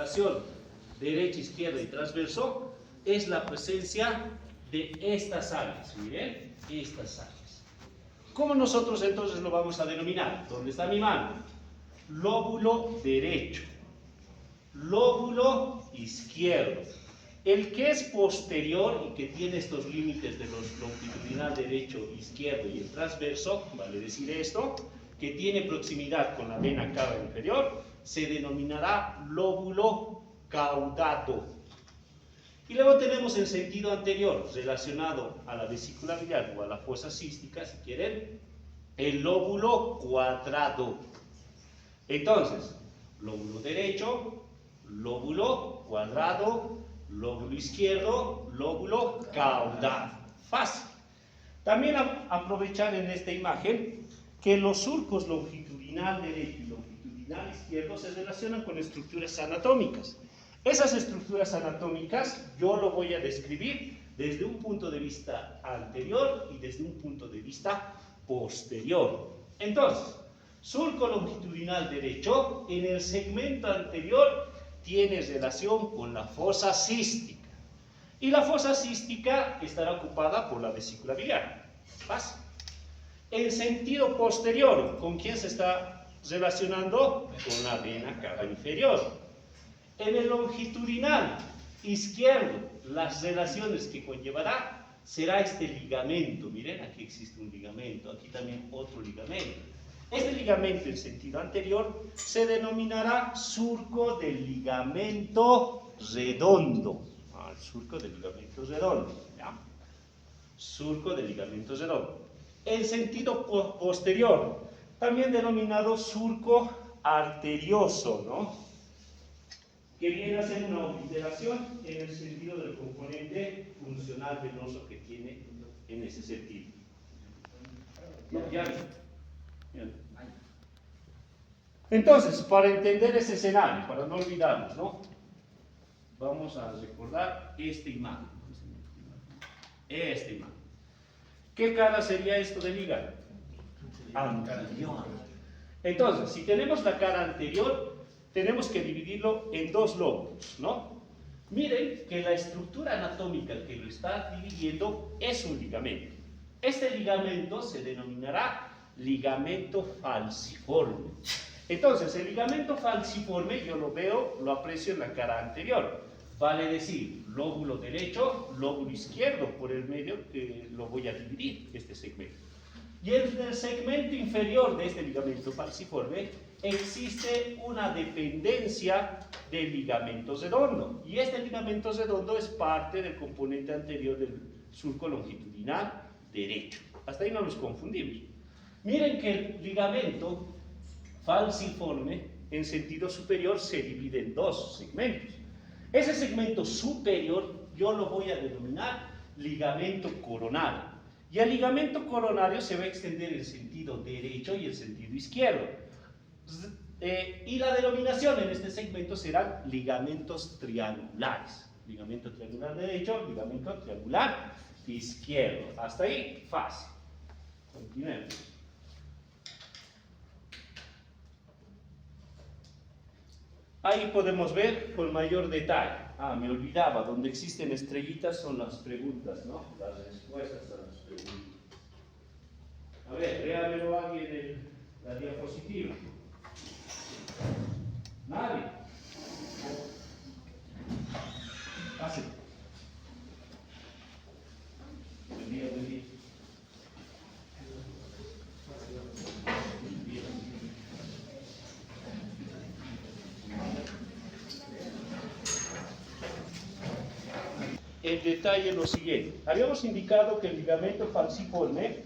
relación derecha, izquierda y transverso es la presencia de estas áreas. Miren, estas áreas. ¿Cómo nosotros entonces lo vamos a denominar? ¿Dónde está mi mano? Lóbulo derecho, lóbulo izquierdo. El que es posterior y que tiene estos límites de los longitudinal derecho, izquierdo y el transverso, vale decir esto, que tiene proximidad con la vena cava inferior, se denominará lóbulo caudado. Y luego tenemos el sentido anterior, relacionado a la vesícula biliar o a la fosa cística, si quieren, el lóbulo cuadrado. Entonces, lóbulo derecho, lóbulo cuadrado, lóbulo izquierdo, lóbulo caudado. Fácil. También aprovechar en esta imagen que los surcos longitudinal derecho y longitudinal izquierdo se relacionan con estructuras anatómicas. Esas estructuras anatómicas yo lo voy a describir desde un punto de vista anterior y desde un punto de vista posterior. Entonces, surco longitudinal derecho en el segmento anterior tiene relación con la fosa cística. Y la fosa cística estará ocupada por la vesícula biliar. Fácil. En sentido posterior, ¿con quién se está relacionando? Con la vena cava inferior. En el longitudinal izquierdo, las relaciones que conllevará será este ligamento. Miren, aquí existe un ligamento, aquí también otro ligamento. Este ligamento en sentido anterior se denominará surco del ligamento redondo. El surco del ligamento redondo. ¿Ya? Surco del ligamento redondo. En sentido posterior, también denominado surco arterioso, ¿no? Que viene a ser una obliteración en el sentido del componente funcional venoso que tiene en ese sentido. No, ya. Entonces, para entender ese escenario, para no olvidarnos, ¿no? Vamos a recordar esta imagen. Esta imagen. ¿Qué cara sería esto del hígado? Anterior. Entonces, si tenemos la cara anterior, tenemos que dividirlo en dos lóbulos, ¿no? Miren que la estructura anatómica que lo está dividiendo es un ligamento. Este ligamento se denominará ligamento falciforme. Entonces, el ligamento falciforme yo lo veo, lo aprecio en la cara anterior. Vale decir, lóbulo derecho, lóbulo izquierdo, por el medio lo voy a dividir, este segmento. Y en el segmento inferior de este ligamento falciforme existe una dependencia del ligamento redondo. Y este ligamento redondo es parte del componente anterior del surco longitudinal derecho. Hasta ahí no nos confundimos. Miren que el ligamento falciforme en sentido superior se divide en dos segmentos. Ese segmento superior yo lo voy a denominar ligamento coronario. Y el ligamento coronario se va a extender en sentido derecho y en sentido izquierdo. Y la denominación en este segmento serán ligamentos triangulares. Ligamento triangular derecho, ligamento triangular izquierdo. Hasta ahí, fácil. Continuemos. Ahí podemos ver con mayor detalle. Me olvidaba, donde existen estrellitas son las preguntas, ¿no? Las respuestas a las preguntas. A ver, léamelo alguien en la diapositiva. Nadie. Pase. Buen día, buen día. En detalle lo siguiente. Habíamos indicado que el ligamento falciforme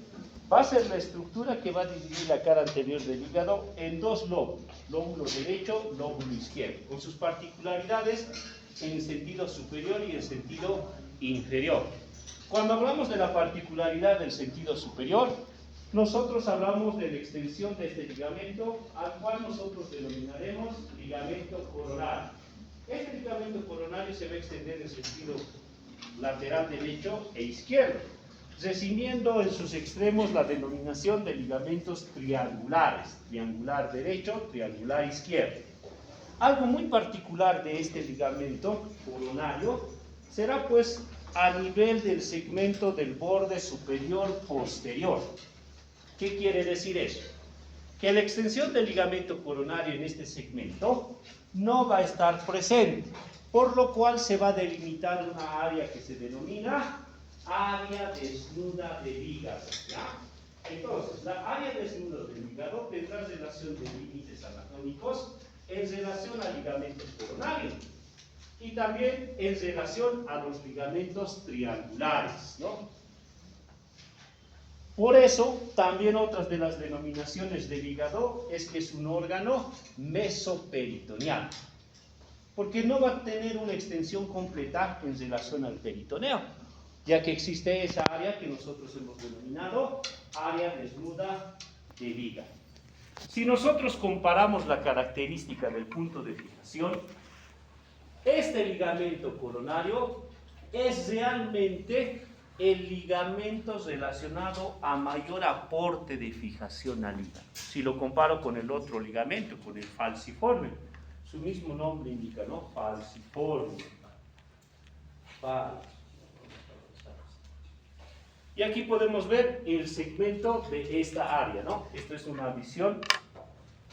va a ser la estructura que va a dividir la cara anterior del hígado en dos lóbulos, lóbulo derecho, lóbulo izquierdo, con sus particularidades en sentido superior y en sentido inferior. Cuando hablamos de la particularidad del sentido superior, nosotros hablamos de la extensión de este ligamento, al cual nosotros denominaremos ligamento coronario. Este ligamento coronario se va a extender en sentido lateral derecho e izquierdo, recibiendo en sus extremos la denominación de ligamentos triangulares, triangular derecho, triangular izquierdo. Algo muy particular de este ligamento coronario será pues a nivel del segmento del borde superior posterior. ¿Qué quiere decir eso? Que la extensión del ligamento coronario en este segmento no va a estar presente, por lo cual se va a delimitar una área que se denomina área desnuda del hígado, ¿ya? Entonces, la área desnuda del hígado tendrá relación de límites anatómicos en relación al ligamento coronario y también en relación a los ligamentos triangulares, ¿no? Por eso, también otras de las denominaciones del hígado es que es un órgano mesoperitoneal, porque no va a tener una extensión completa en relación al peritoneo, ya que existe esa área que nosotros hemos denominado área desnuda del hígado. Si nosotros comparamos la característica del punto de fijación, este ligamento coronario es realmente el ligamento relacionado a mayor aporte de fijación al hígado. Si lo comparo con el otro ligamento, con el falciforme, su mismo nombre indica, ¿no? Falciforme. Y aquí podemos ver el segmento de esta área, ¿no? Esto es una visión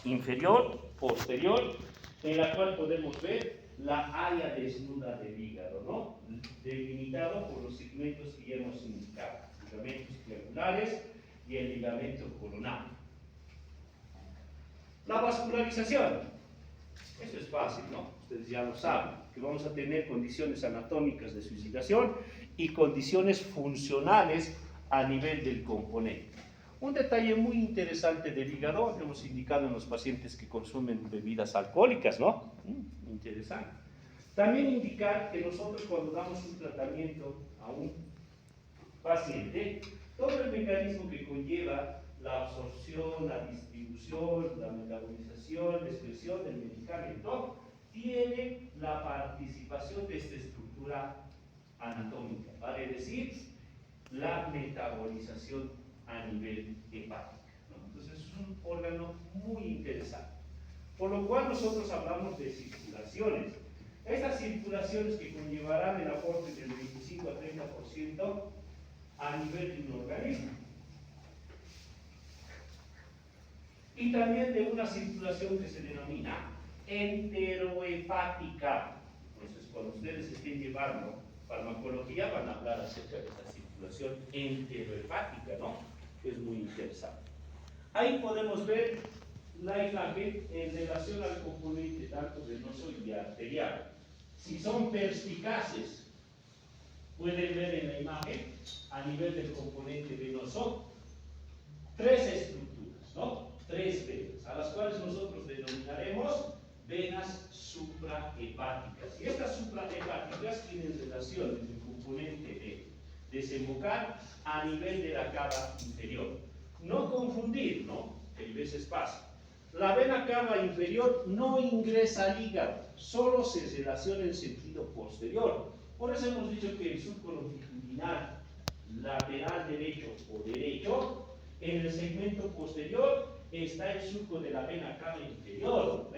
inferior, posterior, en la cual podemos ver la área desnuda del hígado, ¿no? Delimitado por los segmentos que ya hemos indicado, ligamentos triangulares y el ligamento coronario. La vascularización. Esto es fácil, ¿no? Ustedes ya lo saben, que vamos a tener condiciones anatómicas de suicidación y condiciones funcionales a nivel del componente. Un detalle muy interesante del hígado, lo hemos indicado en los pacientes que consumen bebidas alcohólicas, ¿no? Interesante. También indicar que nosotros cuando damos un tratamiento a un paciente, todo el mecanismo que conlleva la absorción, la distribución, la metabolización, la excreción del medicamento, tiene la participación de esta estructura anatómica, vale decir, la metabolización a nivel hepático, ¿no? Entonces es un órgano muy interesante. Por lo cual nosotros hablamos de circulaciones. Estas circulaciones que conllevarán el aporte del 25 a 30% a nivel de un organismo. Y también de una circulación que se denomina enterohepática. Entonces, cuando ustedes estén llevando farmacología, van a hablar acerca de esta circulación enterohepática, ¿no? Que es muy interesante. Ahí podemos ver la imagen en relación al componente tanto venoso y arterial. Si son perspicaces, pueden ver en la imagen, a nivel del componente venoso, tres estructuras, ¿no? Tres venas, a las cuales nosotros denominaremos venas suprahepáticas. Y estas suprahepáticas tienen relación entre el componente de desembocar a nivel de la cava inferior. No confundir, ¿no? Que a veces pasa. La vena cava inferior no ingresa al hígado, solo se relaciona en sentido posterior. Por eso hemos dicho que el surco longitudinal lateral derecho o derecho, en el segmento posterior está el surco de la vena cava inferior.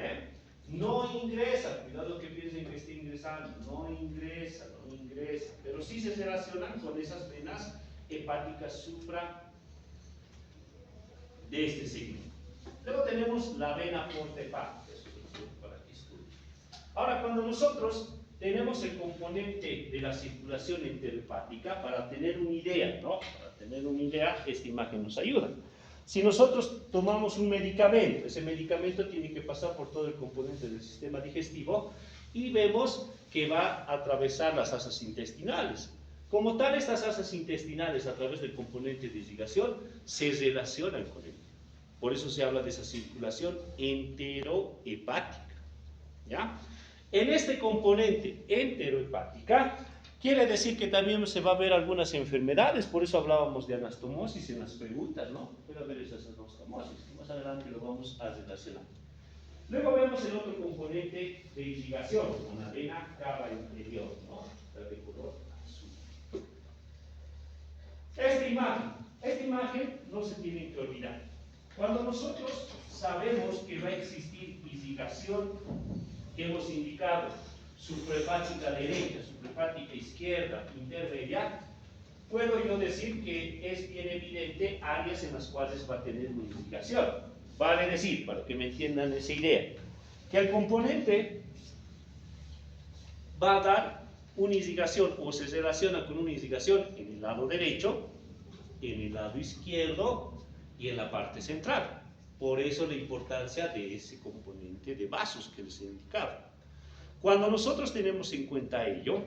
No ingresa, cuidado que piensen que está ingresando, no ingresa, pero sí se relacionan con esas venas hepáticas supra de este segmento. Luego tenemos la vena porta hepática, eso es para que estudien. Ahora, cuando nosotros tenemos el componente de la circulación enterohepática, para tener una idea, ¿no? Para tener una idea, esta imagen nos ayuda. Si nosotros tomamos un medicamento, ese medicamento tiene que pasar por todo el componente del sistema digestivo y vemos que va a atravesar las asas intestinales. Como tal, estas asas intestinales a través del componente de irrigación se relacionan con él. Por eso se habla de esa circulación enterohepática, ¿ya? En este componente enterohepática, quiere decir que también se va a ver algunas enfermedades, por eso hablábamos de anastomosis en las preguntas, ¿no? Puede haber esas anastomosis, más adelante lo vamos a relacionar. Luego vemos el otro componente de irrigación, una vena cava inferior, ¿no? De color azul. Esta imagen no se tiene que olvidar. Cuando nosotros sabemos que va a existir irrigación que hemos indicado, suprahepática derecha, suprahepática izquierda, intermedia, puedo yo decir que es bien evidente áreas en las cuales va a tener unificación. Vale decir, para que me entiendan esa idea, que el componente va a dar unificación o se relaciona con unificación en el lado derecho, en el lado izquierdo y en la parte central. Por eso la importancia de ese componente de vasos que les he indicado. Cuando nosotros tenemos en cuenta ello,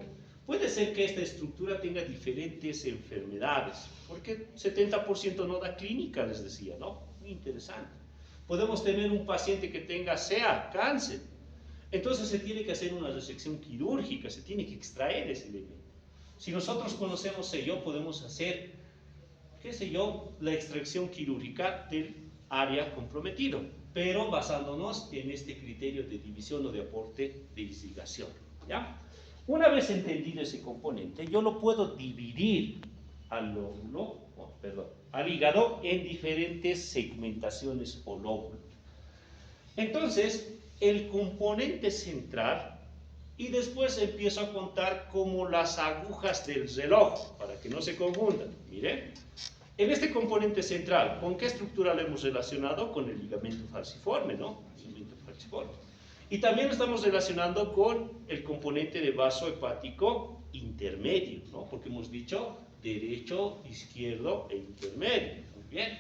puede ser que esta estructura tenga diferentes enfermedades, porque 70% no da clínica, les decía, ¿no? Muy interesante. Podemos tener un paciente que tenga SEA, cáncer. Entonces se tiene que hacer una resección quirúrgica, se tiene que extraer ese elemento. Si nosotros conocemos ello, podemos hacer, qué sé yo, la extracción quirúrgica del área comprometido, pero basándonos en este criterio de división o de aporte de irrigación, ¿ya? Una vez entendido ese componente, yo lo puedo dividir al lóbulo, al hígado en diferentes segmentaciones o lóbulos. Entonces, el componente central, y después empiezo a contar como las agujas del reloj, para que no se confundan. Miren, en este componente central, ¿con qué estructura lo hemos relacionado? Con el ligamento falciforme, ¿no? El ligamento falciforme. Y también lo estamos relacionando con el componente de vaso hepático intermedio, ¿no? Porque hemos dicho derecho, izquierdo e intermedio. Muy bien.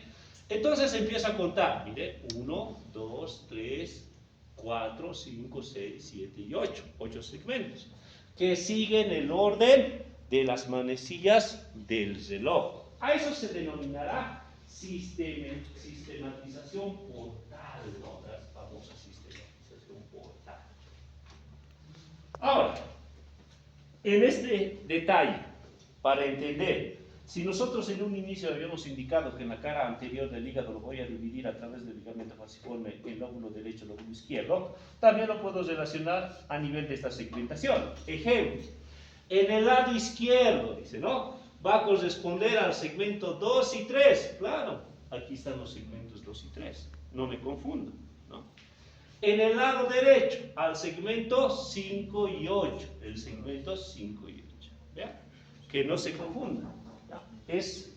Entonces empiezo a contar, mire, 1, 2, 3, 4, 5, 6, 7 y 8. 8 segmentos que siguen el orden de las manecillas del reloj. A eso se denominará sistematización portal, ¿no? La famosa sistematización portal. Ahora, en este detalle, para entender, si nosotros en un inicio habíamos indicado que en la cara anterior del hígado lo voy a dividir a través del ligamento falciforme en lóbulo derecho y lóbulo izquierdo, también lo puedo relacionar a nivel de esta segmentación. Ejemplo, en el lado izquierdo, dice, ¿no? Va a corresponder al segmento 2 y 3. Claro, aquí están los segmentos 2 y 3. No me confundo, ¿no? En el lado derecho, al segmento 5 y 8. El segmento 5 y 8. ¿Vean? Que no se confundan. ¿Ya? Es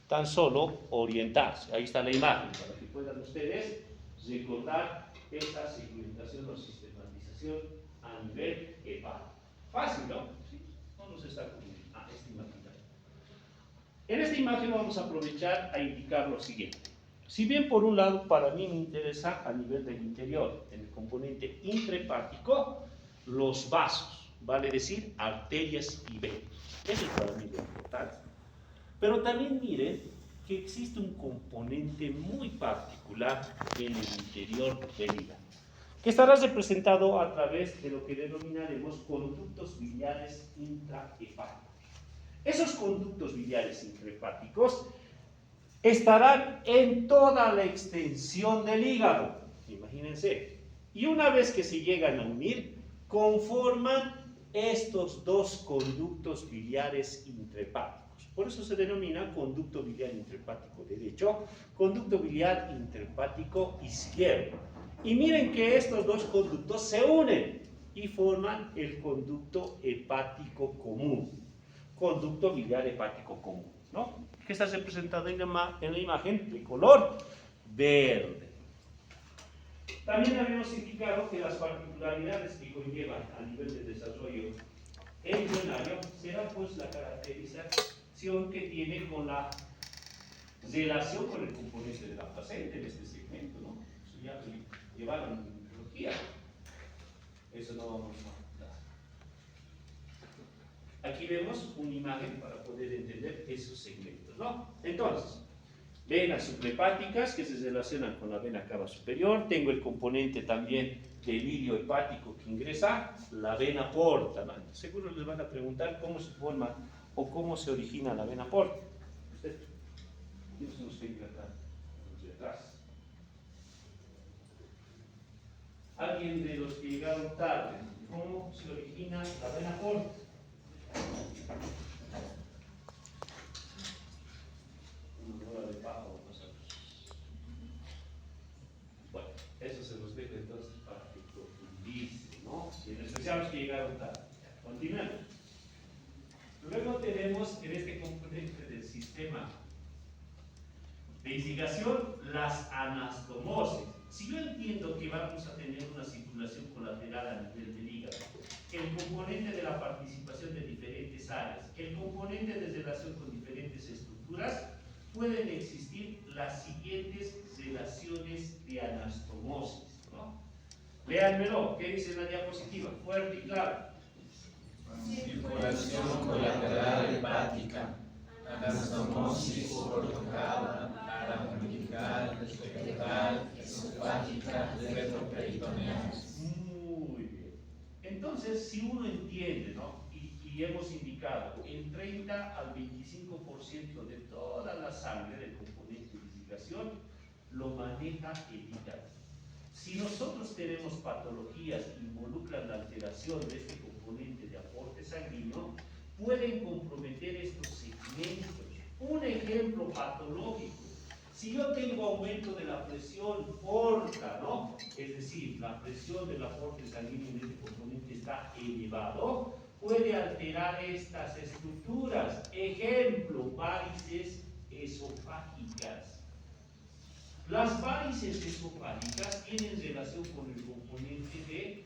tan solo orientarse. Ahí está la imagen, para que puedan ustedes recordar esta segmentación o sistematización a nivel hepático. Fácil, ¿no? ¿Sí? No nos está confundiendo. Esta imagen. En esta imagen vamos a aprovechar a indicar lo siguiente. Si bien por un lado para mí me interesa a nivel del interior, en el componente intrahepático, los vasos, vale decir arterias y venas. Eso es para mí lo importante. Pero también miren que existe un componente muy particular en el interior del hígado, que estará representado a través de lo que denominaremos conductos biliares intrahepáticos. Esos conductos biliares intrahepáticos estarán en toda la extensión del hígado, imagínense, y una vez que se llegan a unir, conforman estos dos conductos biliares intrahepáticos. Por eso se denomina conducto biliar intrahepático derecho, conducto biliar intrahepático izquierdo. Y miren que estos dos conductos se unen y forman el conducto hepático común. Conducto biliar hepático común, ¿no? Que está representado en la imagen de color verde. También habíamos indicado que las particularidades que conllevan a nivel de desarrollo embrionario será pues la caracterización que tiene con la relación con el componente de la placenta en este segmento, ¿no? Eso ya lo llevaron en biología. Eso no vamos a... Aquí vemos una imagen para poder entender esos segmentos, ¿no? Entonces, venas suprahepáticas que se relacionan con la vena cava superior. Tengo el componente también del ilirio hepático que ingresa, la vena porta, ¿no? Seguro les van a preguntar cómo se forma o cómo se origina la vena porta. Usted, ¿quién se nos tiene acá? Detrás. Alguien de los que llegaron tarde, ¿cómo se origina la vena porta? Una hora de paja o cosas. Bueno, eso se los dejo entonces para que profundice, ¿no? cortar. Continuemos. Luego tenemos en este componente del sistema de investigación las anastomosis. Si yo entiendo que vamos a tener una circulación colateral a nivel del hígado, el componente de la participación de diferentes áreas, el componente de relación con diferentes estructuras, pueden existir las siguientes relaciones de anastomosis, ¿no? Léanmelo, ¿qué dice la diapositiva? Fuerte y claro. Circulación colateral hepática, anastomosis portocal, paraumbilical, rectal, esofágica, retroperitoneal. Muy bien. Entonces, si uno entiende, ¿no? Y hemos indicado, el 30 al 25% de toda la sangre del componente de irrigación lo maneja el hígado. Si nosotros tenemos patologías que involucran la alteración de este componente de aporte sanguíneo, pueden comprometer estos segmentos. Un ejemplo patológico: si yo tengo aumento de la presión porta, ¿no? Es decir, la presión del aporte sanguíneo en este componente está elevado, puede alterar estas estructuras. Ejemplo, varices esofágicas. Las varices esofágicas tienen relación con el componente de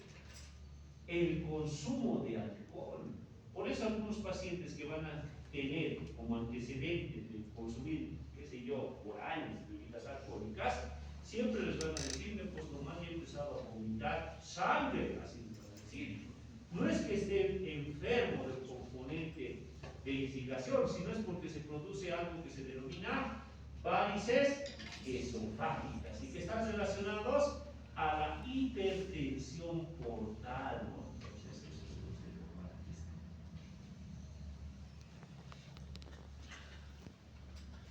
el consumo de alcohol. Por eso algunos pacientes que van a tener como antecedente de consumir, qué sé yo, por años bebidas alcohólicas, siempre les van a decir, pues nomás he empezado a vomitar sangre, así les van a decir. No es que esté enfermo del componente de instigación, sino es porque se produce algo que se denomina varices esofágicas y que están relacionados a la hipertensión portal, ¿no? Entonces, eso es lo que lo manifiesta.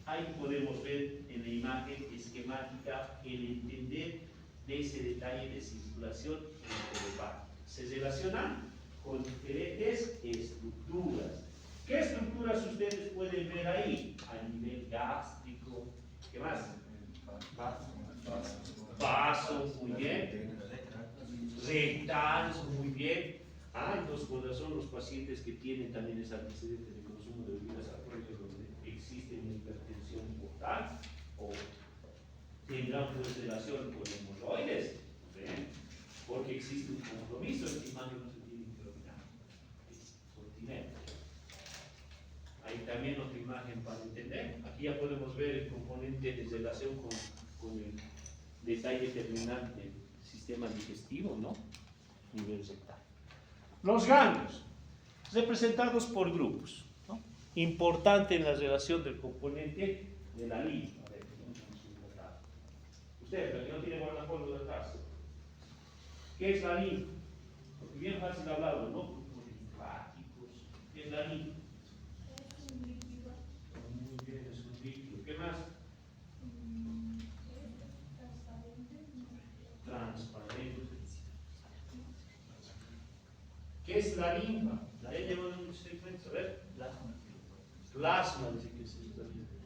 Ahí podemos ver en la imagen esquemática el entender de ese detalle de circulación enteropática. Se relacionan con diferentes estructuras. ¿Qué estructuras ustedes pueden ver ahí? A nivel gástrico, ¿qué más? Vasos, muy bien. Rectales, muy bien. Entonces, cuando son los pacientes que tienen también ese antecedente de consumo de bebidas alcohólicas donde existe una hipertensión portal, o tendrán pues relación con hemorroides, ¿ven? Porque existe un compromiso, el imagen no se tiene que olvidar. Es continente. Hay también otra imagen para entender. Aquí ya podemos ver el componente de relación con el detalle determinante del sistema digestivo, ¿no? Nivel rectal. Los ganglios, representados por grupos, ¿no? Importante en la relación del componente de la linfa. A ver, usted, el que no tiene guardapolvo de atrás. ¿Qué es la linfa? Porque bien fácil hablarlo, ¿no? Grupos linfáticos. ¿Qué es la linfa? Es un líquido. Muy bien, es un líquido. ¿Qué más? Transparente. ¿Qué es la linfa? La L lleva un segmento, a ver. Plasma, dice que es la linfa.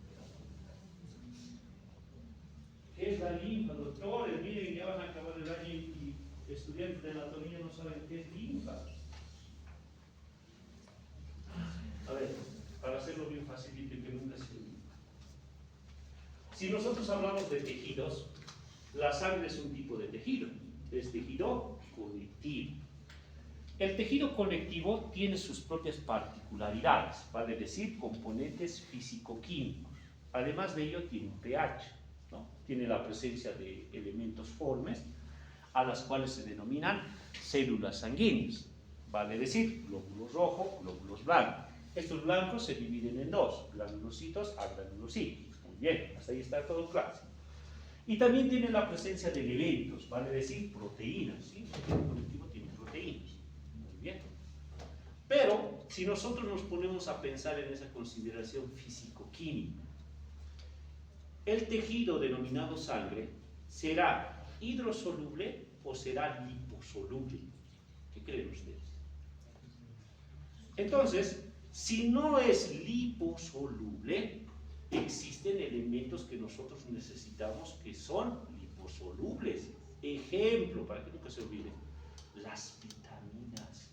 ¿Qué es la linfa, doctores? Miren, ya van a acabar el año y estudiantes de anatomía no saben qué es linfa. A ver, para hacerlo bien facilito y que nunca se olvide. Si nosotros hablamos de tejidos, la sangre es un tipo de tejido, es tejido conectivo. El tejido conectivo tiene sus propias particularidades, vale decir, componentes físico-químicos. Además de ello, tiene un pH, ¿no? Tiene la presencia de elementos formes, a las cuales se denominan células sanguíneas, vale decir, glóbulos rojos, glóbulos blancos. Estos blancos se dividen en dos, granulocitos a granulocitos. Muy bien, hasta ahí está todo claro. Y también tiene la presencia de elementos, vale decir, proteínas, ¿sí? El tejido conectivo tiene proteínas. Muy bien. Pero, si nosotros nos ponemos a pensar en esa consideración físico-química, el tejido denominado sangre será hidrosoluble o será liposoluble. ¿Qué creen ustedes? Entonces, si no es liposoluble, existen elementos que nosotros necesitamos que son liposolubles. Ejemplo, para que nunca se olvide, las vitaminas.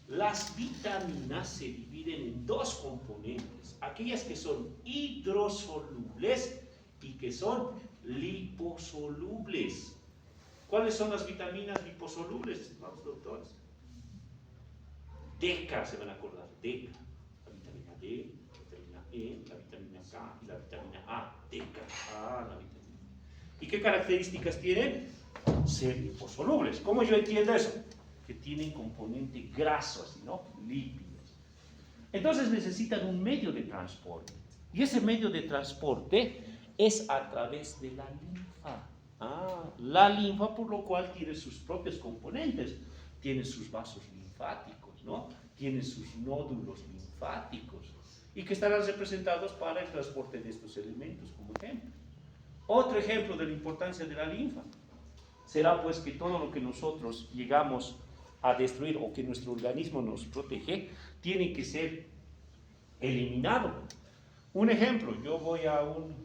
Las vitaminas se dividen en dos componentes, aquellas que son hidrosolubles y que son liposolubles. ¿Cuáles son las vitaminas liposolubles, estimados doctores? DECA, se van a acordar, DECA, la vitamina D, la vitamina E, la vitamina K y la vitamina A, DECA, la vitamina. ¿Y qué características tienen? Ser liposolubles. ¿Cómo yo entiendo eso? Que tienen componente graso, así, ¿no? Lípidos. Entonces necesitan un medio de transporte. Y ese medio de transporte es a través de la linfa. La linfa, por lo cual tiene sus propios componentes. Tiene sus vasos linfáticos, ¿no? Tiene sus nódulos linfáticos. Y que estarán representados para el transporte de estos elementos, como ejemplo. Otro ejemplo de la importancia de la linfa será pues que todo lo que nosotros llegamos a destruir o que nuestro organismo nos protege, tiene que ser eliminado. Un ejemplo, yo voy a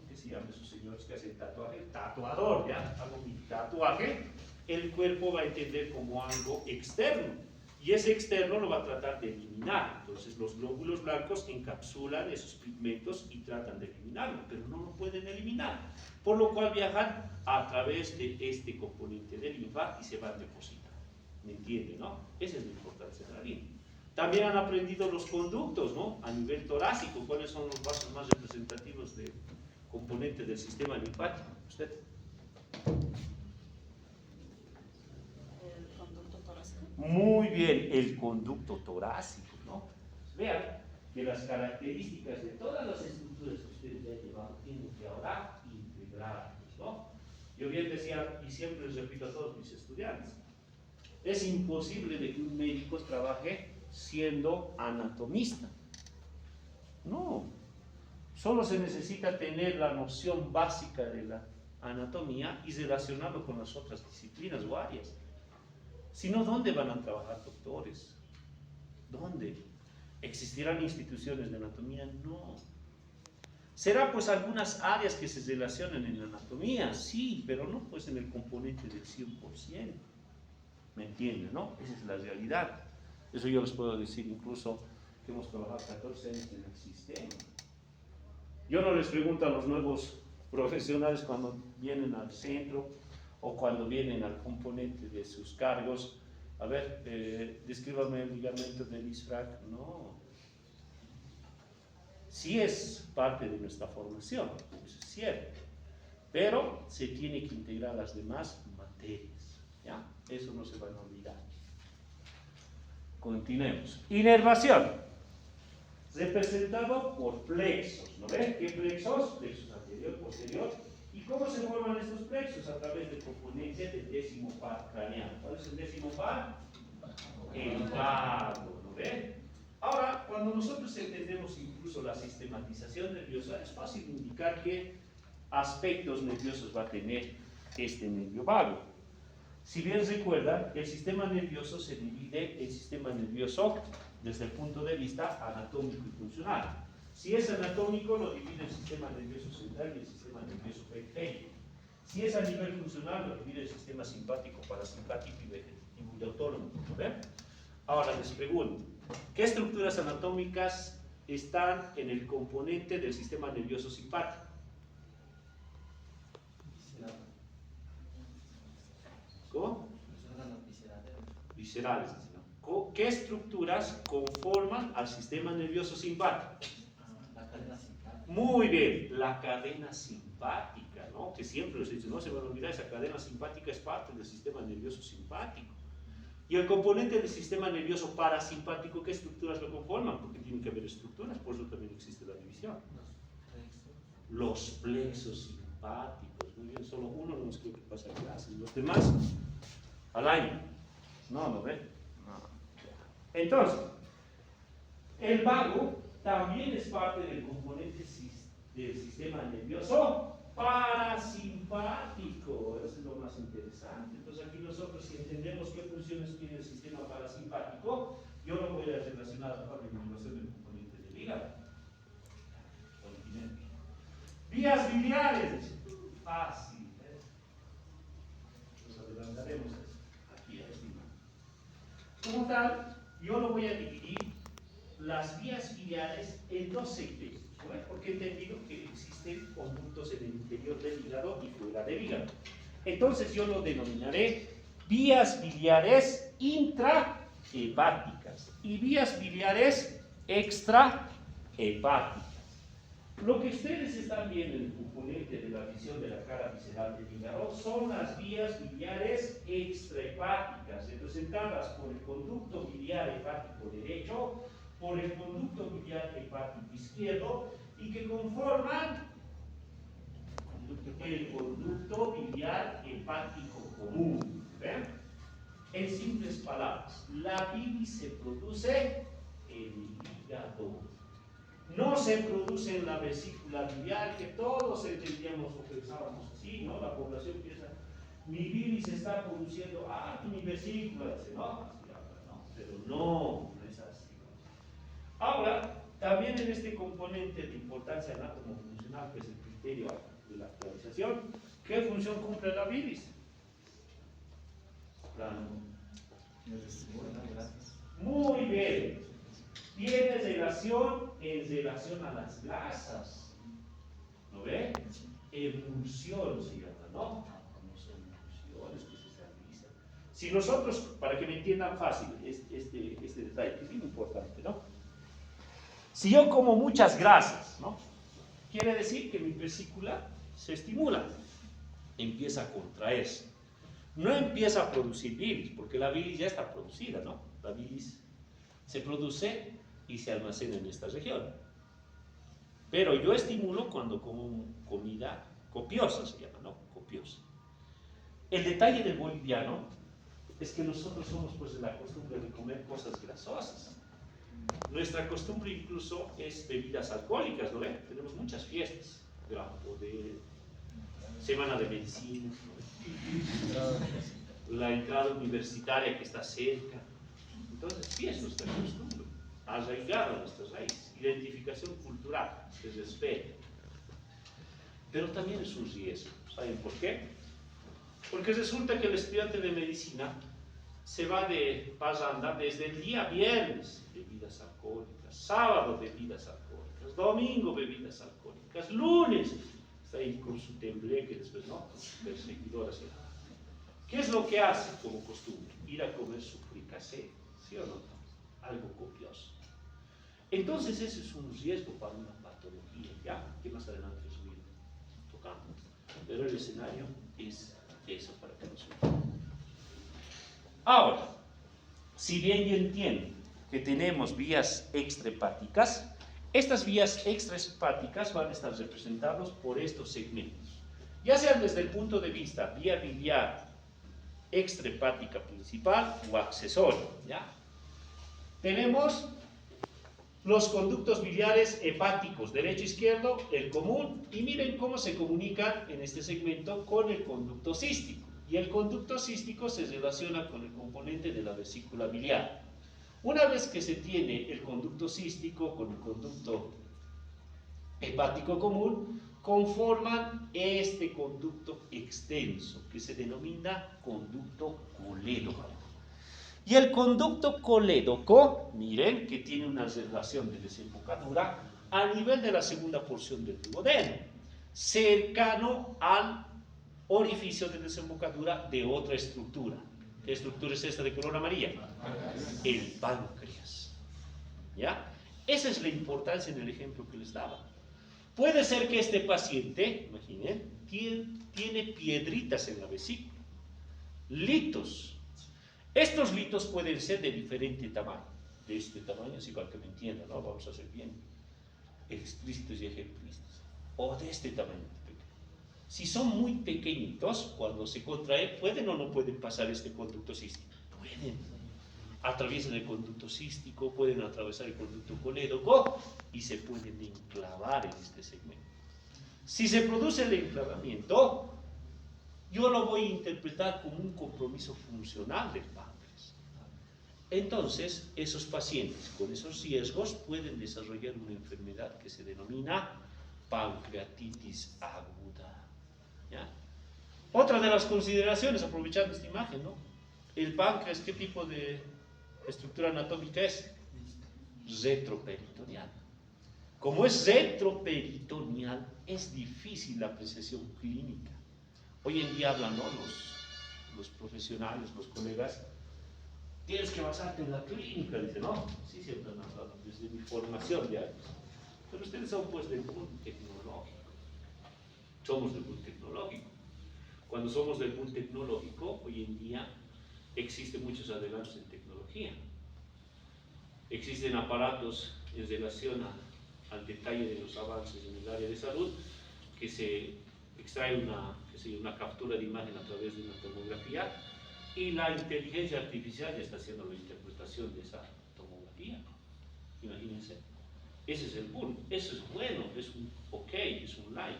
¿qué se llama esos señores que hacen tatuaje? Tatuador, ¿ya? Hago mi tatuaje, el cuerpo va a entender como algo externo, y ese externo lo va a tratar de eliminar. Entonces los glóbulos blancos encapsulan esos pigmentos y tratan de eliminarlo, pero no lo pueden eliminar, por lo cual viajan a través de este componente de linfa y se van depositando. ¿Me entiende, no? Esa es la importancia de la linfa. También han aprendido los conductos, ¿no? A nivel torácico, ¿cuáles son los vasos más representativos de componentes del sistema linfático? ¿Usted? El conducto torácico. Muy bien, el conducto torácico, ¿no? Vean que las características de todas las estructuras que ustedes ya han llevado tienen que ahora integrarlas, ¿no? Yo bien decía, y siempre les repito a todos mis estudiantes, es imposible de que un médico trabaje siendo anatomista. No, solo se necesita tener la noción básica de la anatomía y relacionarlo con las otras disciplinas o áreas. Si no, ¿dónde van a trabajar doctores? ¿Dónde? ¿Existirán instituciones de anatomía? No. ¿Será pues algunas áreas que se relacionan en la anatomía? Sí, pero no pues en el componente del 100%. ¿Me entienden, no? Esa es la realidad. Eso yo les puedo decir incluso que hemos trabajado 14 años en el sistema. Yo no les pregunto a los nuevos profesionales cuando vienen al centro o cuando vienen al componente de sus cargos, a ver, descríbame el ligamento del isfrac. No. Sí es parte de nuestra formación, eso es cierto, pero se tiene que integrar las demás materias, ¿ya? Eso no se van a olvidar. Continuemos. Inervación. Representado por plexos, ¿no ven? ¿Qué plexos? Plexos anterior, posterior. ¿Y cómo se forman estos plexos? A través del componente del décimo par craneal. ¿Cuál es el décimo par? El vago, ¿no ven? Ahora, cuando nosotros entendemos incluso la sistematización nerviosa, es fácil indicar qué aspectos nerviosos va a tener este nervio vago. Si bien recuerdan, el sistema nervioso se divide en sistema nervioso desde el punto de vista anatómico y funcional. Si es anatómico, lo divide el sistema nervioso central y el sistema nervioso periférico. Si es a nivel funcional, lo divide el sistema simpático, parasimpático y vegetativo y autónomo. ¿Ven? Ahora les pregunto, ¿qué estructuras anatómicas están en el componente del sistema nervioso simpático? ¿Cómo? Viscerales. ¿Qué estructuras conforman al sistema nervioso simpático? La cadena simpática. Muy bien, la cadena simpática, ¿no? Que siempre les he dicho, no se van a olvidar, esa cadena simpática es parte del sistema nervioso simpático. Y el componente del sistema nervioso parasimpático, ¿qué estructuras lo conforman? Porque tienen que haber estructuras, por eso también existe la división. Los plexos simpáticos. Muy bien, solo uno no nos creo que pasa a clase. Los demás, al año. No ven. No. Entonces, el vago también es parte del componente del sistema nervioso parasimpático. Eso es lo más interesante. Entonces aquí nosotros, si entendemos qué funciones tiene el sistema parasimpático, yo lo voy a relacionar a la eliminación del componente del hígado. Continente. Vías biliares. Fácil. Nos adelantaremos aquí a estimar. Como tal, yo lo voy a dividir las vías biliares en dos segmentos, ¿no? Porque he entendido que existen conductos en el interior del hígado y fuera del hígado. Entonces yo lo denominaré vías biliares intrahepáticas y vías biliares extrahepáticas. Lo que ustedes están viendo en el componente de la visión de la cara visceral del hígado son las vías biliares extrahepáticas, representadas por el conducto biliar hepático derecho, por el conducto biliar hepático izquierdo, y que conforman el conducto biliar hepático común. ¿Ven? En simples palabras, la bilis se produce en el hígado. No se produce en la vesícula biliar, que todos entendíamos o pensábamos así, ¿no? La población piensa, mi bilis se está produciendo, mi vesícula, dice, no, así habla, ¿no? Pero no es así. Ahora, también en este componente de importancia anatomo-funcional, que es el criterio de la actualización, ¿qué función cumple la bilis? Muy bien. Tiene relación en relación a las grasas. ¿Lo ve? Emulsión se llama, ¿no? No son emulsiones que se estabilizan. Si nosotros, para que me entiendan fácil este detalle, que es bien importante, ¿no? Si yo como muchas grasas, ¿no? Quiere decir que mi vesícula se estimula, empieza a contraerse. No empieza a producir bilis, porque la bilis ya está producida, ¿no? La bilis se produce y se almacena en esta región. Pero yo estimulo cuando como comida copiosa, se llama, ¿no? Copiosa. El detalle del boliviano es que nosotros somos pues de la costumbre de comer cosas grasosas. Nuestra costumbre incluso es bebidas alcohólicas, ¿no ven? Tenemos muchas fiestas, Gran Poder, Semana de Medicina, la entrada universitaria que está cerca. Entonces, sí es nuestra costumbre, arraigada a nuestras raíces, identificación cultural, de respeto. Pero también es un riesgo. ¿Saben por qué? Porque resulta que el estudiante de medicina se va de parranda desde el día viernes, bebidas alcohólicas, sábado, bebidas alcohólicas, domingo, bebidas alcohólicas, lunes, está ahí con su tembleque, después, ¿no? Con sus perseguidoras. ¿Qué es lo que hace como costumbre? Ir a comer su fricasé, ¿sí o no? Algo copioso. Entonces ese es un riesgo para una patología, ¿ya? Que más adelante subir tocando. Pero el escenario es eso para que nos veamos. Ahora, si bien yo entiendo que tenemos vías extrahepáticas, estas vías extrahepáticas van a estar representadas por estos segmentos, ya sean desde el punto de vista vía biliar extrahepática principal o accesoria, ¿ya? Tenemos los conductos biliares hepáticos, derecho-izquierdo, el común, y miren cómo se comunican en este segmento con el conducto cístico. Y el conducto cístico se relaciona con el componente de la vesícula biliar. Una vez que se tiene el conducto cístico con el conducto hepático común, conforman este conducto extenso que se denomina conducto colédoco. Y el conducto colédoco, miren que tiene una relación de desembocadura a nivel de la segunda porción del duodeno, cercano al orificio de desembocadura de otra estructura. ¿Qué estructura es esta de color amarilla? El páncreas. ¿Ya? Esa es la importancia en el ejemplo que les daba. Puede ser que este paciente, imaginen, tiene piedritas en la vesícula, litos. Estos litos pueden ser de diferente tamaño. De este tamaño es igual que me entiendan, ¿no? Vamos a hacer bien explícitos y ejemplícitos. O de este tamaño. Si son muy pequeñitos, cuando se contrae, ¿pueden o no pueden pasar este conducto cístico? Pueden. Atraviesan el conducto cístico, pueden atravesar el conducto colédoco y se pueden enclavar en este segmento. Si se produce el enclavamiento, yo lo voy a interpretar como un compromiso funcional del páncreas. Entonces, esos pacientes con esos riesgos pueden desarrollar una enfermedad que se denomina pancreatitis aguda. ¿Ya? Otra de las consideraciones, aprovechando esta imagen, ¿no? El páncreas, ¿qué tipo de estructura anatómica es retroperitoneal. Como es retroperitoneal, es difícil la apreciación clínica. Hoy en día hablan, ¿no?, los profesionales, los colegas, tienes que basarte en la clínica. Dice, no, sí, siempre han hablado desde mi formación de años. Pero ustedes son pues del mundo tecnológico. Somos del mundo tecnológico. Cuando somos del mundo tecnológico, hoy en día existen muchos adelantos en tecnología. Existen aparatos en relación al detalle de los avances en el área de salud, que se extrae una captura de imagen a través de una tomografía, y la inteligencia artificial ya está haciendo la interpretación de esa tomografía. Imagínense. Ese es el boom. Eso es bueno, es un ok, es un like.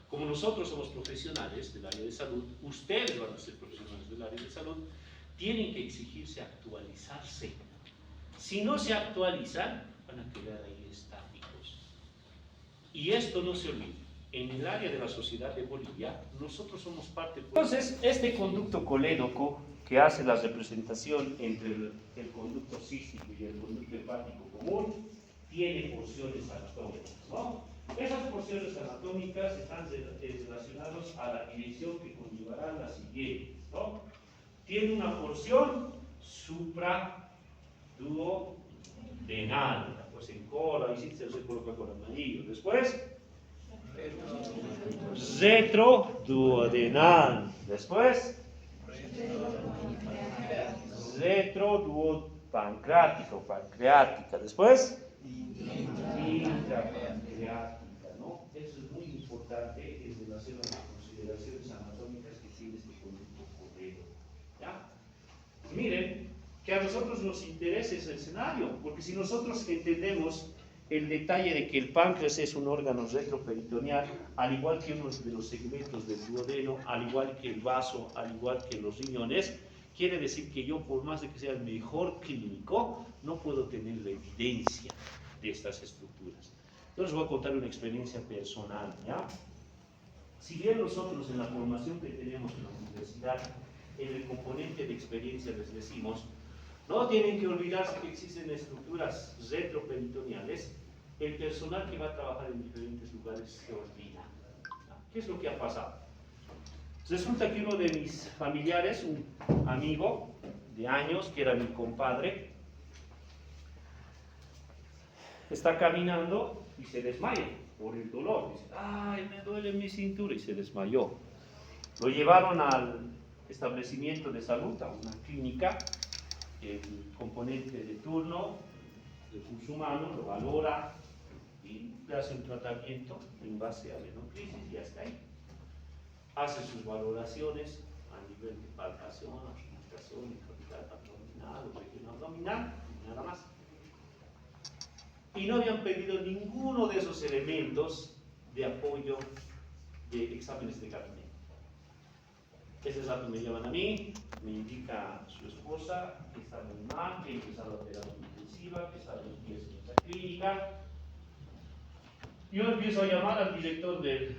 Como nosotros somos profesionales del área de salud, ustedes van a ser profesionales del área de salud, tienen que exigirse actualizarse. Si no se actualizan, van a quedar ahí estáticos. Y esto no se olvide. En el área de la sociedad de Bolivia, nosotros somos parte. Entonces, este conducto colédoco que hace la representación entre el conducto cístico y el conducto hepático común, tiene porciones anatómicas, ¿no? Esas porciones anatómicas están relacionadas a la dirección que conllevarán las siguientes, ¿no? Tiene una porción supraduodenal, pues en cola, y sí se coloca con amarillo. Después, retroduodenal. Después, retroduopancreático, pancreática. Después, intrapancreática, ¿no? Eso es muy importante en relación a las consideraciones anatómicas que tiene este conducto colédoco. ¿Ya? Miren que a nosotros nos interesa ese escenario, porque si nosotros entendemos el detalle de que el páncreas es un órgano retroperitoneal, al igual que uno de los segmentos del duodeno, al igual que el vaso, al igual que los riñones, quiere decir que yo, por más de que sea el mejor clínico, no puedo tener la evidencia de estas estructuras. Entonces voy a contar una experiencia personal, ¿ya? Si bien nosotros en la formación que tenemos en la universidad, en el componente de experiencia les decimos, no tienen que olvidarse que existen estructuras retroperitoneales, el personal que va a trabajar en diferentes lugares se olvida. ¿Qué es lo que ha pasado? Resulta que uno de mis familiares, un amigo de años, que era mi compadre, está caminando y se desmaya por el dolor. Dice, ay, me duele mi cintura, y se desmayó. Lo llevaron al establecimiento de salud, a una clínica. El componente de turno, de recursos humanos, lo valora y le hace un tratamiento en base a la henocrisis y hasta ahí. Hace sus valoraciones a nivel de palpación, auscultación, capital abdominal o región abdominal, y nada más. Y no habían pedido ninguno de esos elementos de apoyo de exámenes de gabinete. Esos datos me llevan a mí, me indica su esposa que está muy mal, que ha empezado a terapia intensiva, que está los días en esta clínica. Yo empiezo a llamar al director del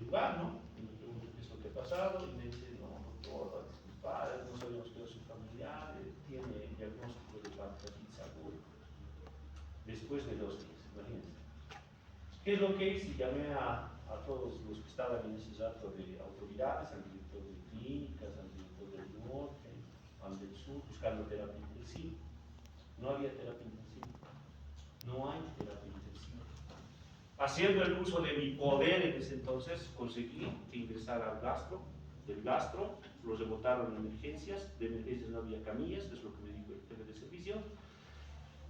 lugar, ¿no? Y me pregunto qué es lo que ha pasado, y me dice, no, doctor, disculpar, no sabíamos que era su familiar, tiene diagnóstico de pancreatitis aguda. Después de 2 días, imagínense. ¿Qué es lo que hice? Llamé a todos los que estaban en ese rato de autoridades, al director de clínicas, al director del norte, al del sur, buscando terapia intensiva. No había terapia intensiva. No hay terapia intensiva. Haciendo el uso de mi poder en ese entonces, conseguí que ingresara al gastro. Del gastro, los rebotaron en emergencias. De emergencias no había camillas, es lo que me dijo el jefe de servicio.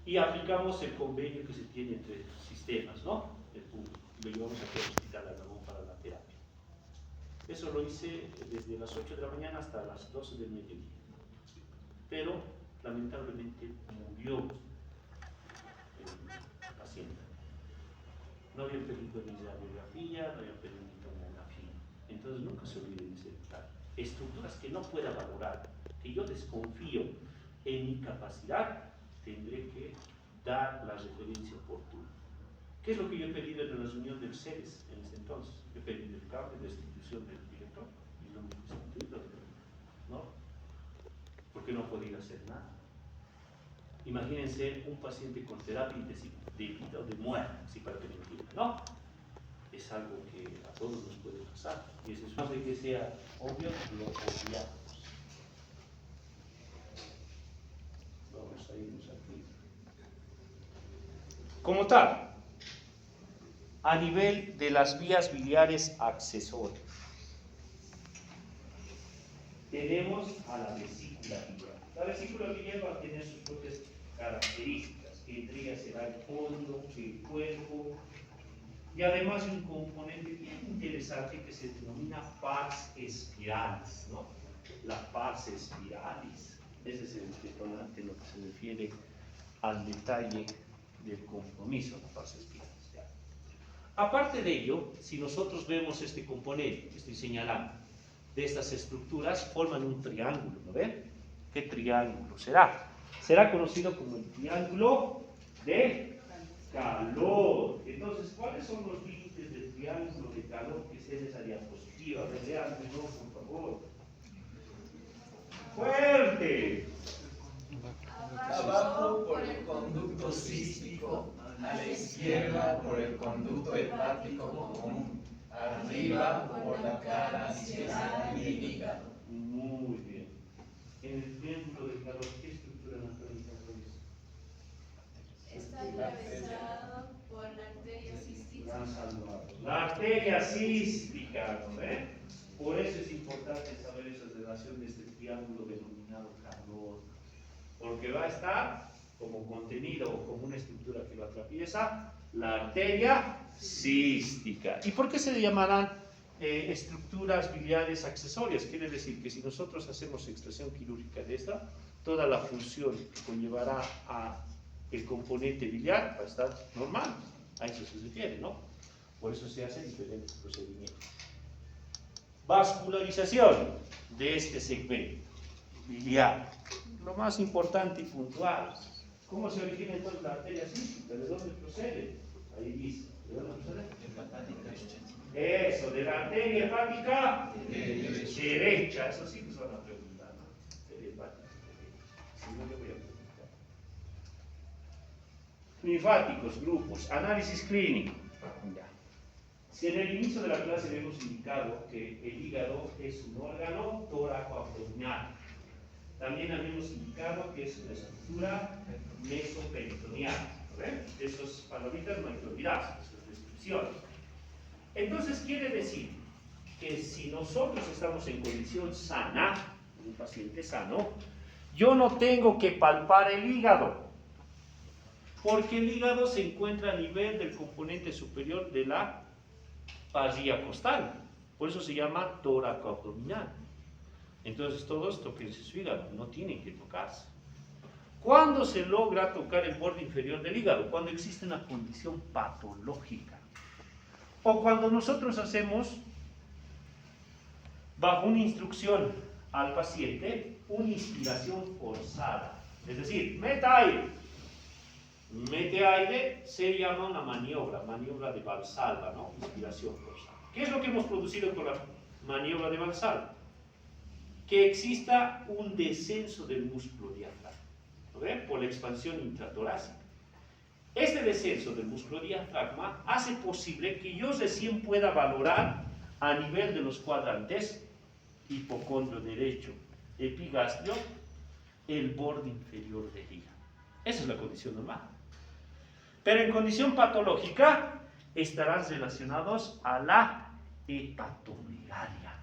Y aplicamos el convenio que se tiene entre sistemas, ¿no? El público. Y lo llevamos aquí al hospital Aragón para la terapia. Eso lo hice desde las 8 de la mañana hasta las 12 del mediodía. Pero, lamentablemente, murió el paciente. No habían pedido ni radiografía, no habían pedido ni tomografía. Entonces, nunca se olviden de ese detalle. Estructuras que no pueda valorar, que yo desconfío en mi capacidad, tendré que dar la referencia oportuna. ¿Qué es lo que yo he pedido en la reunión del CEDES en ese entonces? He pedido el cambio de destitución del director y no me he destituido, ¿no? Porque no podía hacer nada. Imagínense un paciente con terapia intensiva de vida o de muerte, si para que me entiendan, ¿no? Es algo que a todos nos puede pasar. Y eso es de que sea obvio, lo obviamos. Vamos a irnos aquí. Como tal, a nivel de las vías biliares accesorias, tenemos a la vesícula biliar. La vesícula biliar va a tener sus propias características, que entre ellas será el fondo, el cuerpo, y además un componente bien interesante que se denomina pars spiralis, ¿no? La pars spiralis. Ese es el detonante en lo que se refiere al detalle del compromiso, la pars spiralis. ¿Ya? Aparte de ello, si nosotros vemos este componente que estoy señalando, de estas estructuras forman un triángulo, ¿no ven? ¿Qué triángulo será? Será conocido como el triángulo de calor. Entonces, ¿cuáles son los límites del triángulo de calor que se en esa diapositiva? Veanlo, por favor. ¡Fuerte! Abajo por el conducto cístico, a la izquierda por el conducto hepático común, arriba por la cara izquierda y el hígado. Muy bien. En el triángulo de calor, ¿qué estructura anatómica es? Está atravesado por la arteria cística. La arteria cística, ¿no ve? Por eso es importante saber esa relación de este triángulo denominado calor, porque va a estar como contenido o como una estructura que lo atraviesa la arteria cística. ¿Y por qué se le llamarán estructuras biliares accesorias? Quiere decir que si nosotros hacemos extracción quirúrgica de esta, toda la función que conllevará a el componente biliar va a estar normal. A eso se refiere, ¿no? Por eso se hacen diferentes procedimientos. Vascularización de este segmento biliar. Lo más importante y puntual. ¿Cómo se origina entonces la arteria cística? ¿De dónde procede? Ahí dice. ¿De dónde procede? Eso, de la arteria hepática derecha. Eso sí que se van a preguntar, ¿no? Arteria hepática derecha. Si no, le voy a preguntar. Linfáticos, grupos, análisis clínico. Ya. Si en el inicio de la clase hemos indicado que el hígado es un órgano tóraco-abdominal, también habíamos indicado que es una estructura mesoperitoneal. ¿Ven? Esos palomitas no hay que olvidarse, esas descripciones. Entonces quiere decir que si nosotros estamos en condición sana, un paciente sano, yo no tengo que palpar el hígado, porque el hígado se encuentra a nivel del componente superior de la parrilla costal, por eso se llama tóraco abdominal. Entonces todos toquense su hígado, no tienen que tocarse. ¿Cuándo se logra tocar el borde inferior del hígado? Cuando existe una condición patológica. O cuando nosotros hacemos, bajo una instrucción al paciente, una inspiración forzada. Es decir, meta aire. Mete aire, se llama una maniobra de Valsalva, ¿no? Inspiración forzada. ¿Qué es lo que hemos producido con la maniobra de Valsalva? Que exista un descenso del músculo diafragma, ¿no ven? Por la expansión intratorácica. Este descenso del músculo diafragma hace posible que yo recién pueda valorar a nivel de los cuadrantes, hipocondrio derecho, epigastrio, el borde inferior del hígado. Esa es la condición normal. Pero en condición patológica estarán relacionados a la hepatomegalia.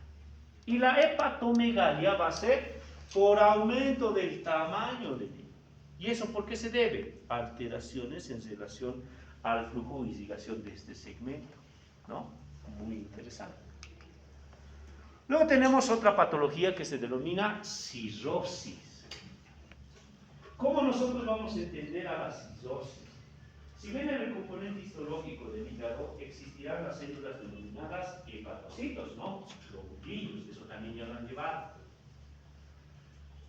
Y la hepatomegalia va a ser por aumento del tamaño del hígado. ¿Y eso por qué se debe? Alteraciones en relación al flujo de irrigación de este segmento, ¿no? Muy interesante. Luego tenemos otra patología que se denomina cirrosis. ¿Cómo nosotros vamos a entender a la cirrosis? Si ven en el componente histológico del hígado, existirán las células denominadas hepatocitos, ¿no? Globulillos, eso también ya lo han llevado.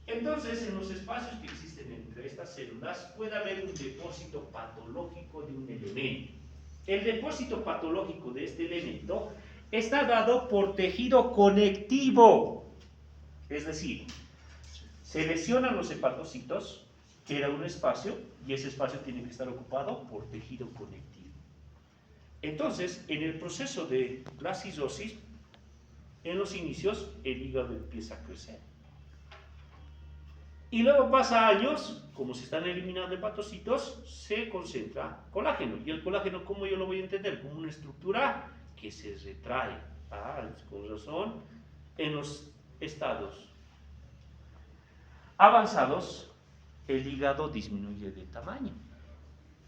Entonces, en los espacios que existen entre estas células, puede haber un depósito patológico de un elemento. El depósito patológico de este elemento está dado por tejido conectivo. Es decir, se lesionan los hepatocitos queda un espacio y ese espacio tiene que estar ocupado por tejido conectivo. Entonces, en el proceso de la cisosis, en los inicios, el hígado empieza a crecer. Y luego pasa años, como se están eliminando hepatocitos, se concentra colágeno. Y el colágeno, ¿cómo yo lo voy a entender? Como una estructura que se retrae. Con razón, en los estados avanzados, el hígado disminuye de tamaño,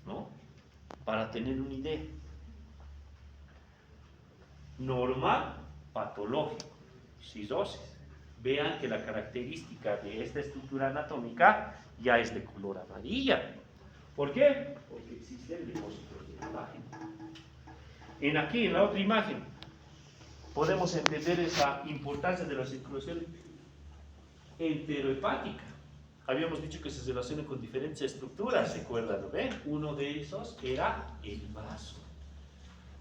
¿no? Para tener una idea. Normal, patológico, cisosis. Vean que la característica de esta estructura anatómica ya es de color amarilla. ¿Por qué? Porque existen depósitos de colágeno. Aquí, en la otra imagen, podemos entender esa importancia de la circulación enterohepática. Habíamos dicho que se relaciona con diferentes estructuras, ¿se acuerdan? ¿No ven? Uno de esos era el vaso.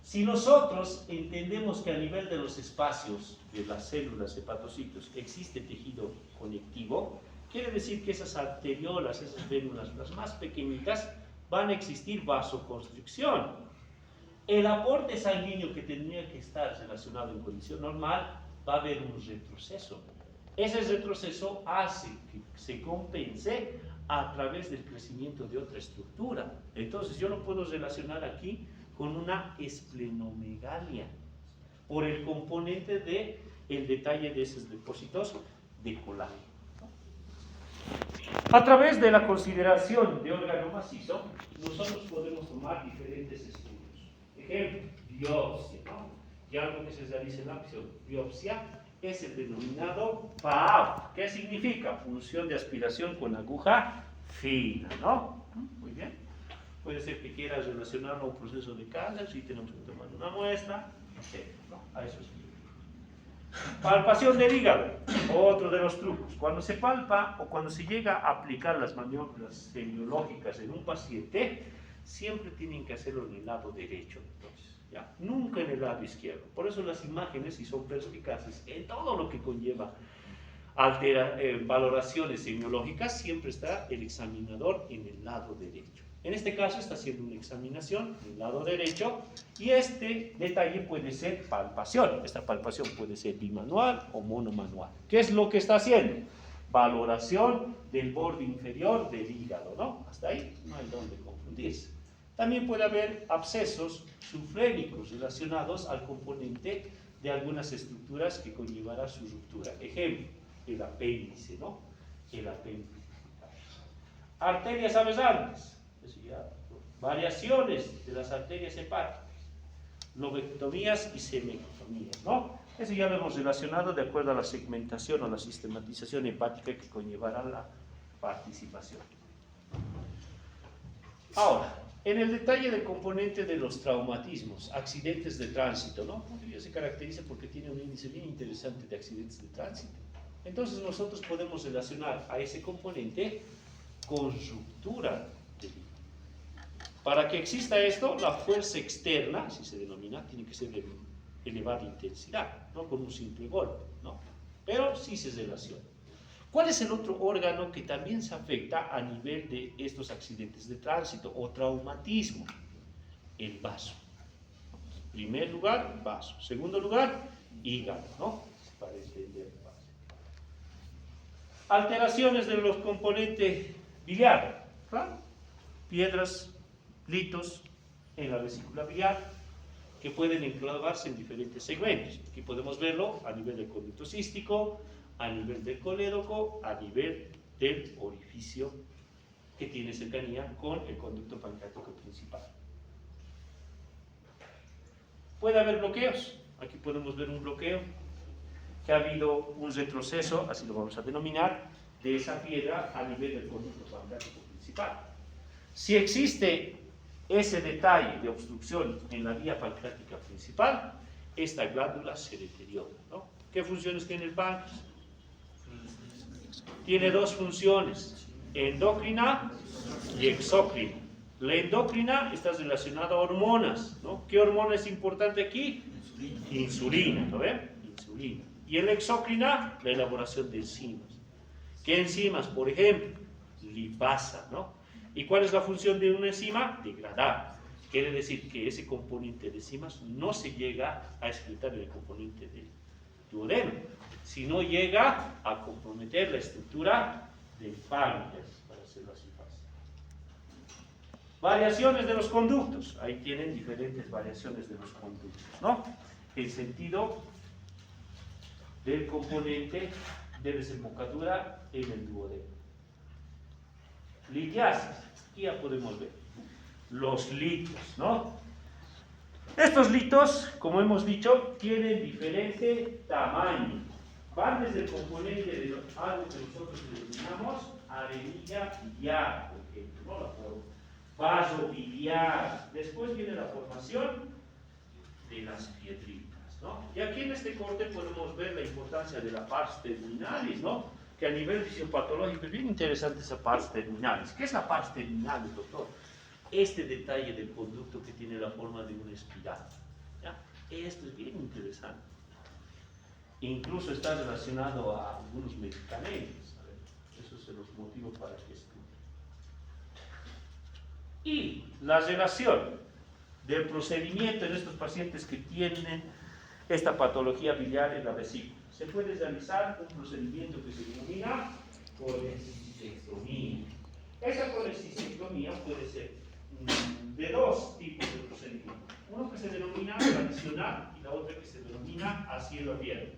Si nosotros entendemos que a nivel de los espacios de las células hepatocitos existe tejido conectivo, quiere decir que esas arteriolas, esas vénulas, las más pequeñitas, van a existir vasoconstricción. El aporte sanguíneo que tendría que estar relacionado en condición normal, va a haber un retroceso. Ese retroceso hace que se compense a través del crecimiento de otra estructura. Entonces yo lo puedo relacionar aquí con una esplenomegalia, por el componente del detalle de esos depósitos de colágeno. A través de la consideración de órgano macizo, nosotros podemos tomar diferentes estudios. Ejemplo, biopsia, ¿no? Y algo que se realiza en la biopsia es el denominado PAP. ¿Qué significa? Punción de aspiración con aguja fina, ¿no? Muy bien. Puede ser que quieras relacionarlo a un proceso de cáncer, si tenemos que tomar una muestra, ¿no? A eso sí. Palpación del hígado, otro de los trucos. Cuando se palpa o cuando se llega a aplicar las maniobras semiológicas en un paciente, siempre tienen que hacerlo en el lado derecho. Entonces, ¿ya? Nunca en el lado izquierdo. Por eso las imágenes, si son perspicaces en todo lo que conlleva valoraciones semiológicas, siempre está el examinador en el lado derecho. En este caso está haciendo una examinación del lado derecho y este detalle puede ser palpación. Esta palpación puede ser bimanual o monomanual. ¿Qué es lo que está haciendo? Valoración del borde inferior del hígado, ¿no? Hasta ahí no hay dónde confundirse. También puede haber abscesos sufrénicos relacionados al componente de algunas estructuras que conllevará su ruptura. Ejemplo, el apéndice, ¿no? El apéndice. Arterias abesantes. Variaciones de las arterias hepáticas, lobectomías y semectomías, ¿no? Eso ya lo hemos relacionado de acuerdo a la segmentación o la sistematización hepática que conllevará la participación. Ahora, en el detalle del componente de los traumatismos, accidentes de tránsito, ¿no? Bolivia se caracteriza porque tiene un índice bien interesante de accidentes de tránsito. Entonces nosotros podemos relacionar a ese componente con ruptura del hígado. Para que exista esto, la fuerza externa, si se denomina, tiene que ser de elevada intensidad, no con un simple golpe, ¿no? Pero sí se relaciona. ¿Cuál es el otro órgano que también se afecta a nivel de estos accidentes de tránsito o traumatismo? El vaso. En primer lugar, vaso. Segundo lugar, hígado, ¿no? Para entender el vaso. Alteraciones de los componentes biliar, ¿claro? Piedras, litos en la vesícula biliar que pueden enclavarse en diferentes segmentos. Aquí podemos verlo a nivel del conducto cístico, a nivel del colédoco, a nivel del orificio que tiene cercanía con el conducto pancreático principal. Puede haber bloqueos. Aquí podemos ver un bloqueo, que ha habido un retroceso, así lo vamos a denominar, de esa piedra a nivel del conducto pancreático principal. Si existe ese detalle de obstrucción en la vía pancreática principal, esta glándula se deteriora, ¿no? ¿Qué funciones tiene el páncreas? Tiene dos funciones, endocrina y exócrina. La endocrina está relacionada a hormonas, ¿no? ¿Qué hormona es importante aquí? Insulina, ¿lo ven? Insulina. Y en la exócrina, la elaboración de enzimas. ¿Qué enzimas? Por ejemplo, lipasa, ¿no? ¿Y cuál es la función de una enzima? Degradar. Quiere decir que ese componente de enzimas no se llega a excretar en el componente del duodeno, sino llega a comprometer la estructura del páncreas, para hacerlo así fácil. Variaciones de los conductos. Ahí tienen diferentes variaciones de los conductos, ¿no? El sentido del componente de desembocadura en el duodeno. Litiasis, aquí ya podemos ver los litos, ¿no? Estos litos, como hemos dicho, tienen diferente tamaño. Van desde el componente de algo que nosotros denominamos arenilla biliar, por ejemplo, ¿no? La forma. Vaso biliar. Después viene la formación de las piedritas, ¿no? Y aquí en este corte podemos ver la importancia de la pars terminalis, ¿no? Que a nivel fisiopatológico es bien interesante esa pars terminalis. ¿Qué es la pars terminalis, doctor? Este detalle del conducto que tiene la forma de una espiral, ¿ya? Esto es bien interesante. Incluso está relacionado a algunos medicamentos. A ver, eso se los motivo para que estudien. Y la relación del procedimiento en estos pacientes que tienen esta patología biliar en la vesícula. Se puede realizar un procedimiento que se denomina colecistectomía. Esa colecistectomía puede ser de dos tipos de procedimiento. Uno que se denomina tradicional y la otra que se denomina a cielo abierto.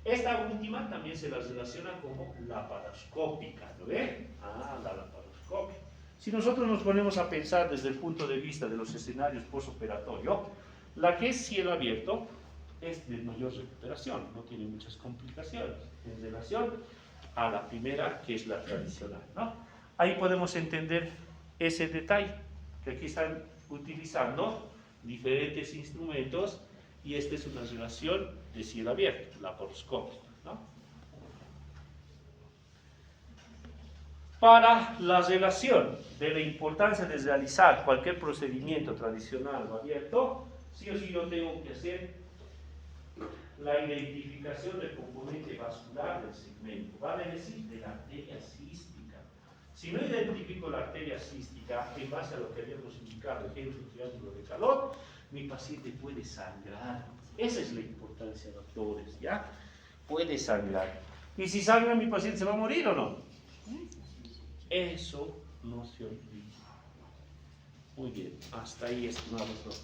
Esta última también se la relaciona como laparoscópica, ¿lo ve? La laparoscópica. Si nosotros nos ponemos a pensar desde el punto de vista de los escenarios postoperatorio, la que es cielo abierto es de mayor recuperación, no tiene muchas complicaciones en relación a la primera, que es la tradicional, ¿no? Ahí podemos entender ese detalle, que aquí están utilizando diferentes instrumentos y esta es una relación de cielo abierto, laparoscópica, ¿no? Para la relación de la importancia de realizar cualquier procedimiento tradicional o abierto, sí o sí yo tengo que hacer la identificación del componente vascular del segmento, vale decir, de la arteria cística. Si no identifico la arteria cística en base a lo que habíamos indicado, ejemplo, triángulo de calor, mi paciente puede sangrar. Esa es la importancia, doctores, ¿ya? Puede sangrar. ¿Y si sangra mi paciente se va a morir o no? Eso no se olvida. Muy bien, hasta ahí, estimados doctores.